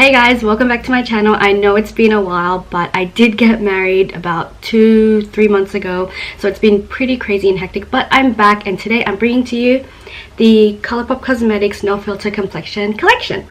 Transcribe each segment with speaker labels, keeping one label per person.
Speaker 1: Hey guys, welcome back to my channel. I know it's been a while, but I did get married about 2-3 months ago, so it's been pretty crazy and hectic, but I'm back and today I'm bringing to you the Colourpop Cosmetics No Filter Complexion collection.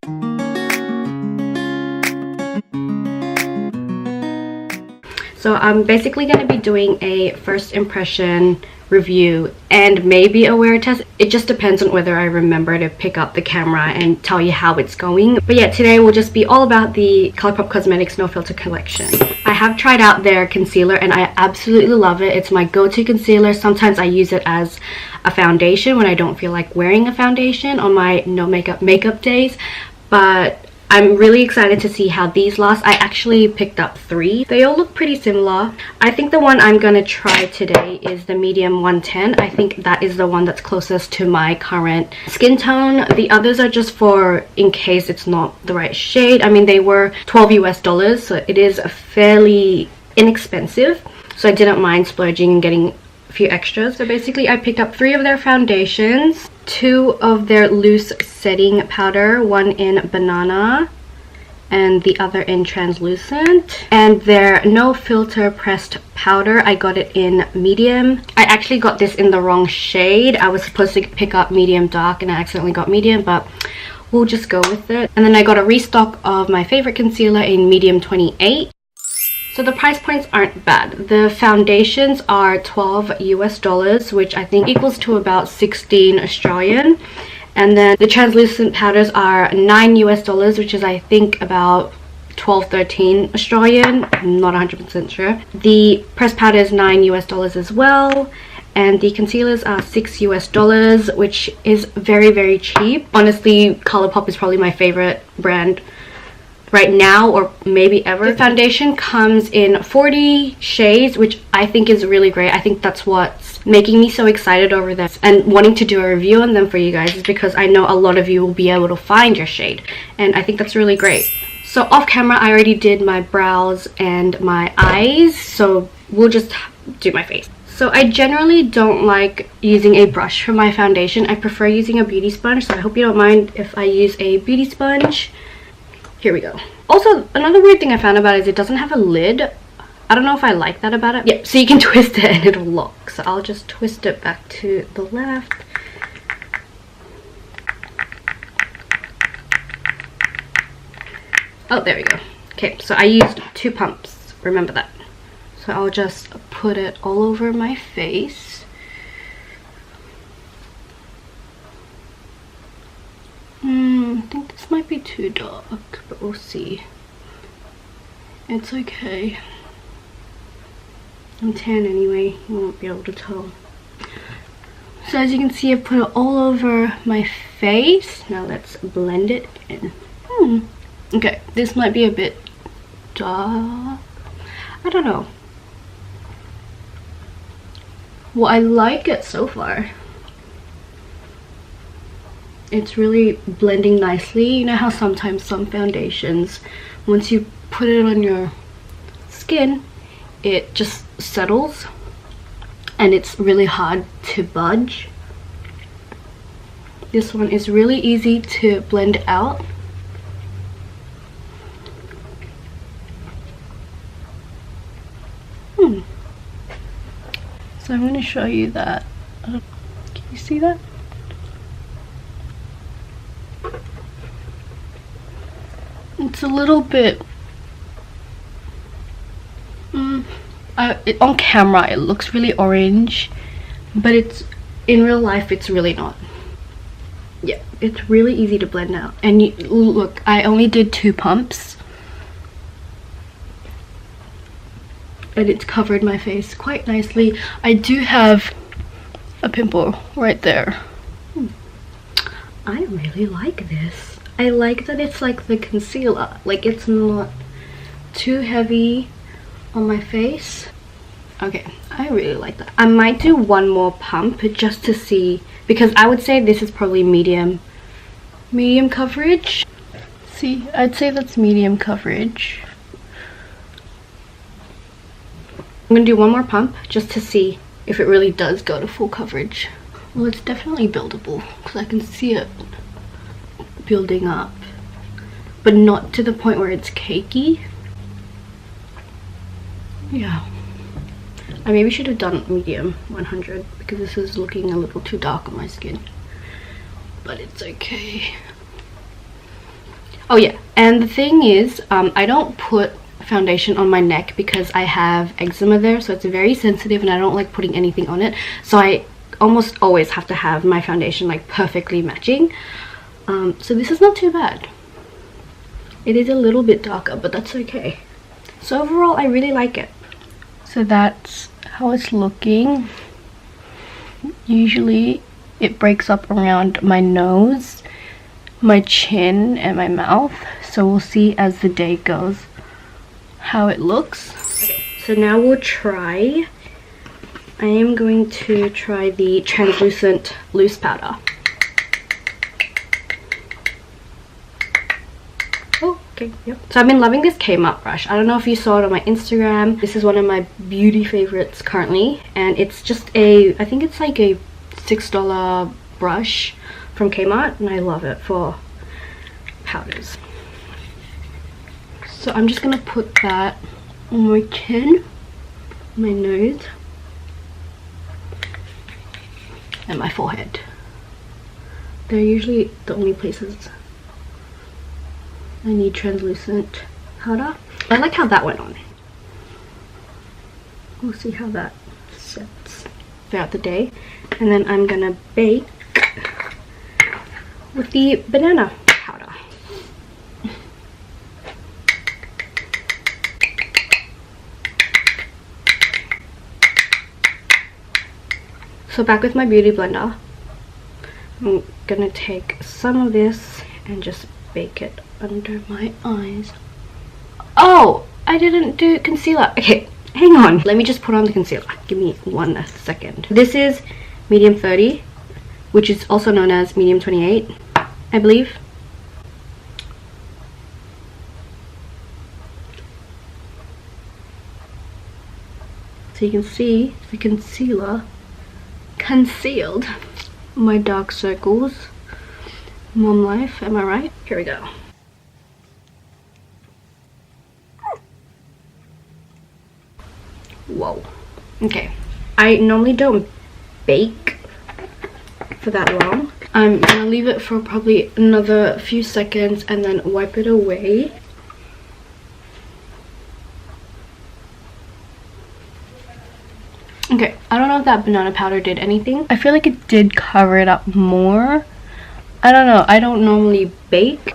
Speaker 1: So I'm basically going to be doing a first impression review and maybe a wear test. It just depends on whether I remember to pick up the camera and tell you how it's going. But yeah, today will just be all about the Colourpop Cosmetics No Filter collection. I have tried out their concealer and I absolutely love it. It's my go-to concealer. Sometimes I use it as a foundation when I don't feel like wearing a foundation on my no makeup days. But I'm really excited to see how these last. I actually picked up 3. They all look pretty similar. I think the one I'm going to try today is the medium 110. I think that is the one that's closest to my current skin tone. The others are just for in case it's not the right shade. I mean, they were $12 US, so it is fairly inexpensive. So I didn't mind splurging and getting a few extras. So basically I picked up 3 of their foundations, 2 of their loose setting powder, one in banana and the other in translucent, and their no filter pressed powder. I got it in medium. I actually got this in the wrong shade. I was supposed to pick up medium dark and I accidentally got medium, but we'll just go with it. And then I got a restock of my favorite concealer in medium 28. So the price points aren't bad. The foundations are $12 US, which I think equals to about 16 Australian. And then the translucent powders are $9 US, which is I think about 12-13 Australian. I'm not 100% sure. The pressed powder is $9 US as well. And the concealers are $6 US, which is very, very cheap. Honestly, Colourpop is probably my favorite brand right now, or maybe ever. The foundation comes in 40 shades, which I think is really great. I think that's what's making me so excited over this and wanting to do a review on them for you guys, is because I know a lot of you will be able to find your shade, and I think that's really great. So off camera I already did my brows and my eyes, so we'll just do my face. So I generally don't like using a brush for my foundation. I prefer using a beauty sponge, so I hope you don't mind if I use a beauty sponge. Here we go. Also, another weird thing I found about it is it doesn't have a lid. I don't know if I like that about it. Yeah, so you can twist it and it'll lock. So I'll just twist it back to the left. Oh, there we go. Okay, so I used 2 pumps. Remember that. So I'll just put it all over my face. I think this might be too dark, but we'll see. It's okay. I'm tan anyway, you won't be able to tell. So as you can see, I put it all over my face. Now let's blend it in. Okay, this might be a bit dark. I don't know. Well, I like it so far. It's really blending nicely. You know how sometimes some foundations, once you put it on your skin, it just settles and it's really hard to budge. This one is really easy to blend out. So I'm going to show you that. Can you see that? It's a little bit on camera it looks really orange, but it's in real life it's really not. Yeah, it's really easy to blend out. And look, I only did 2 pumps and it's covered my face quite nicely. I do have a pimple right there. I really like this. I like that it's like the concealer, like it's not too heavy on my face. Okay, I really like that. I might do one more pump just to see, because I would say this is probably medium coverage. See, I'd say that's medium coverage. I'm gonna do one more pump just to see if it really does go to full coverage. Well, it's definitely buildable because I can see it building up. but not to the point where it's cakey. Yeah, I maybe should have done medium 100 because this is looking a little too dark on my skin, but it's okay. Oh yeah, and the thing is, I don't put foundation on my neck because I have eczema there, so it's very sensitive and I don't like putting anything on it, so I almost always have to have my foundation like perfectly matching. So this is not too bad. It is a little bit darker, but that's okay. So overall I really like it. So that's how it's looking. Usually it breaks up around my nose, my chin, and my mouth, so we'll see as the day goes how it looks. Okay, so now we'll try. I am going to try the translucent loose powder. Oh, okay, yep. So I've been loving this Kmart brush. I don't know if you saw it on my Instagram. This is one of my beauty favorites currently, and it's just a, I think it's like a $6 brush from Kmart, and I love it for powders. So I'm just gonna put that on my chin, my nose, and my forehead. They're usually the only places I need translucent powder. I like how that went on. We'll see how that sets throughout the day. And then I'm gonna bake with the banana powder. So back with my beauty blender, I'm gonna take some of this and just bake it under my eyes. Oh, I didn't do concealer. Okay, hang on. Let me just put on the concealer. Give me 1 second. This is medium 30, which is also known as medium 28, I believe. So you can see the concealer concealed my dark circles. Mom life, am I right? Here we go. Whoa. Okay, I normally don't bake for that long. I'm gonna leave it for probably another few seconds and then wipe it away. Okay, I don't know if that banana powder did anything. I feel like it did cover it up more. I don't know, I don't normally bake.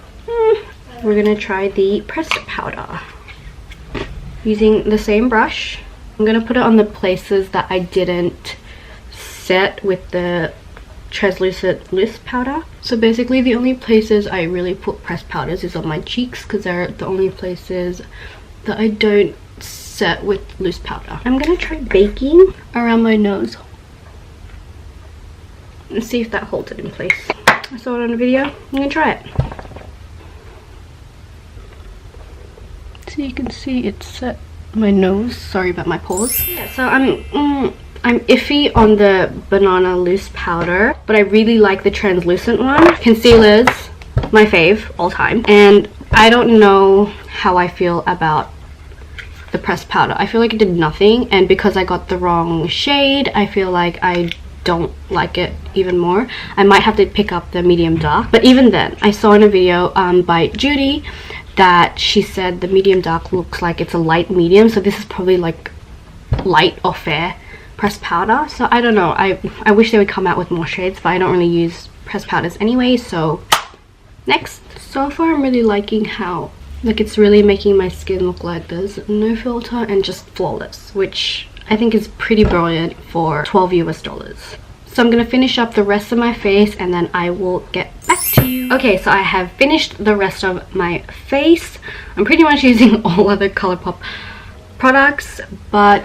Speaker 1: We're gonna try the pressed powder. Using the same brush, I'm gonna put it on the places that I didn't set with the translucent loose powder. So basically the only places I really put pressed powders is on my cheeks, because they're the only places that I don't set with loose powder. I'm gonna try baking around my nose and see if that holds it in place. I saw it on a video. I'm gonna try it. So you can see it set my nose. Sorry about my pores. Yeah, so I'm iffy on the banana loose powder, but I really like the translucent one. Concealer's my fave all time, and I don't know how I feel about the pressed powder. I feel like it did nothing, and because I got the wrong shade, I feel like I don't like it even more. I might have to pick up the medium dark, but even then, I saw in a video by Judy that she said the medium dark looks like it's a light medium, so this is probably like light or fair pressed powder. So I don't know, I wish they would come out with more shades, but I don't really use pressed powders anyway. So next. So far I'm really liking how like it's really making my skin look like there's no filter and just flawless, which I think is pretty brilliant for $12 US. So I'm gonna finish up the rest of my face and then I will get back to you. Okay, so I have finished the rest of my face. I'm pretty much using all other ColourPop products, but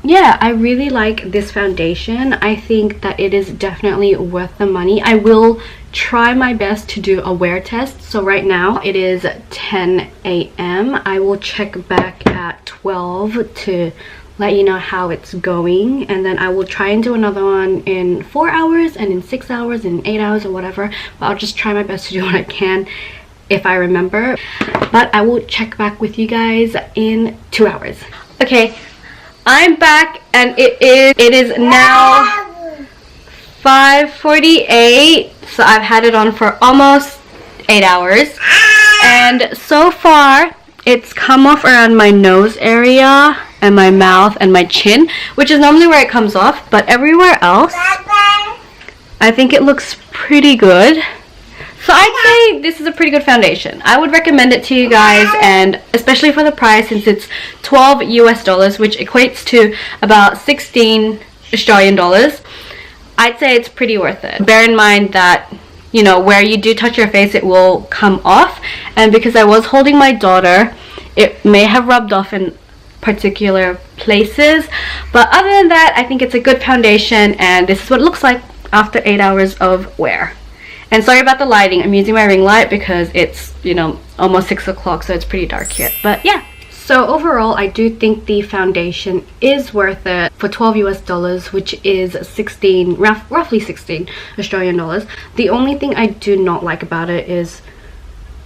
Speaker 1: yeah, I really like this foundation. I think that it is definitely worth the money. I will try my best to do a wear test. So right now it is 10 a.m. I will check back at 12 to let you know how it's going, and then I will try and do another one in 4 hours and in 6 hours and 8 hours or whatever, but I'll just try my best to do what I can. if I remember, but I will check back with you guys in 2 hours. Okay, I'm back and it is now 5:48, so I've had it on for almost 8 hours, and so far it's come off around my nose area and my mouth and my chin, which is normally where it comes off, but everywhere else I think it looks pretty good. So I'd say this is a pretty good foundation. I would recommend it to you guys, and especially for the price, since it's $12 US, which equates to about 16 Australian dollars. I'd say it's pretty worth it. Bear in mind that, you know, where you do touch your face, it will come off, and because I was holding my daughter, it may have rubbed off in particular places, but other than that, I think it's a good foundation, and this is what it looks like after 8 hours of wear. And sorry about the lighting, I'm using my ring light because it's, you know, almost 6 o'clock, so it's pretty dark here. But yeah, so overall I do think the foundation is worth it for $12 US, which is roughly 16 Australian dollars. The only thing I do not like about it is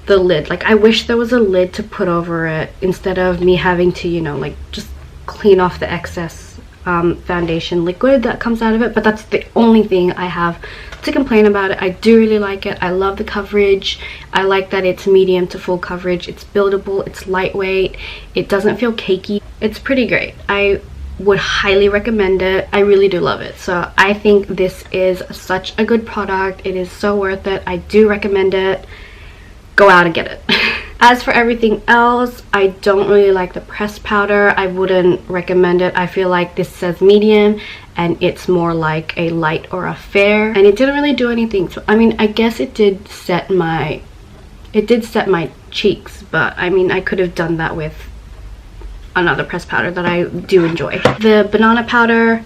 Speaker 1: the lid. Like, I wish there was a lid to put over it instead of me having to, you know, like just clean off the excess foundation liquid that comes out of it. But that's the only thing I have to complain about it. I do really like it. I love the coverage. I like that it's medium to full coverage. It's buildable, it's lightweight, it doesn't feel cakey. It's pretty great. I would highly recommend it. I really do love it. So I think this is such a good product. It is so worth it. I do recommend it. Go out and get it. As for everything else, I don't really like the pressed powder. I wouldn't recommend it. I feel like this says medium and it's more like a light or a fair, and it didn't really do anything. So I mean, I guess it did set my cheeks, but I mean, I could have done that with another pressed powder that I do enjoy. The banana powder,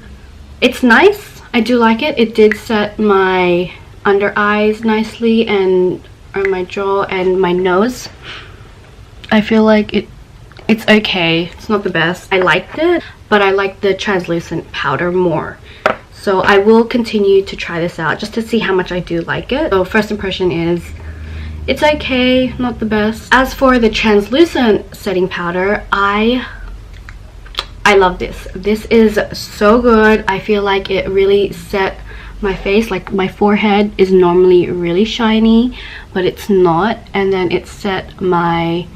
Speaker 1: it's nice. I do like it. It did set my under eyes nicely and on my jaw and my nose. I feel like it's okay. It's not the best. I liked it, but I like the translucent powder more. So I will continue to try this out just to see how much I do like it. So first impression is it's okay, not the best. As for the translucent setting powder, I love this. This is so good. I feel like it really set my face. Like, my forehead is normally really shiny, but it's not, and then it set my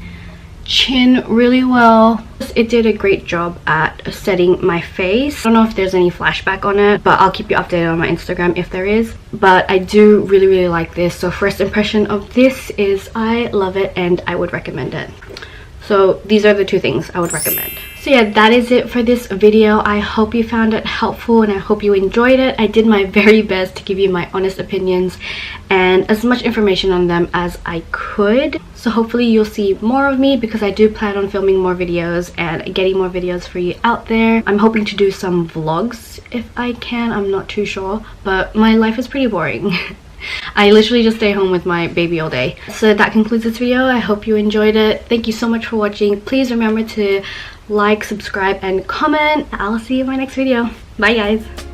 Speaker 1: chin really well. It did a great job at setting my face. I don't know if there's any flashback on it, but I'll keep you updated on my Instagram if there is. But I do really like this. So first impression of this is I love it and I would recommend it. So these are the two things I would recommend. So yeah, that is it for this video. I hope you found it helpful and I hope you enjoyed it. I did my very best to give you my honest opinions and as much information on them as I could. So hopefully you'll see more of me, because I do plan on filming more videos and getting more videos for you out there. I'm hoping to do some vlogs if I can. I'm not too sure, but my life is pretty boring. I literally just stay home with my baby all day. So that concludes this video. I hope you enjoyed it. Thank you so much for watching. Please remember to like, subscribe, and comment. I'll see you in my next video. Bye guys.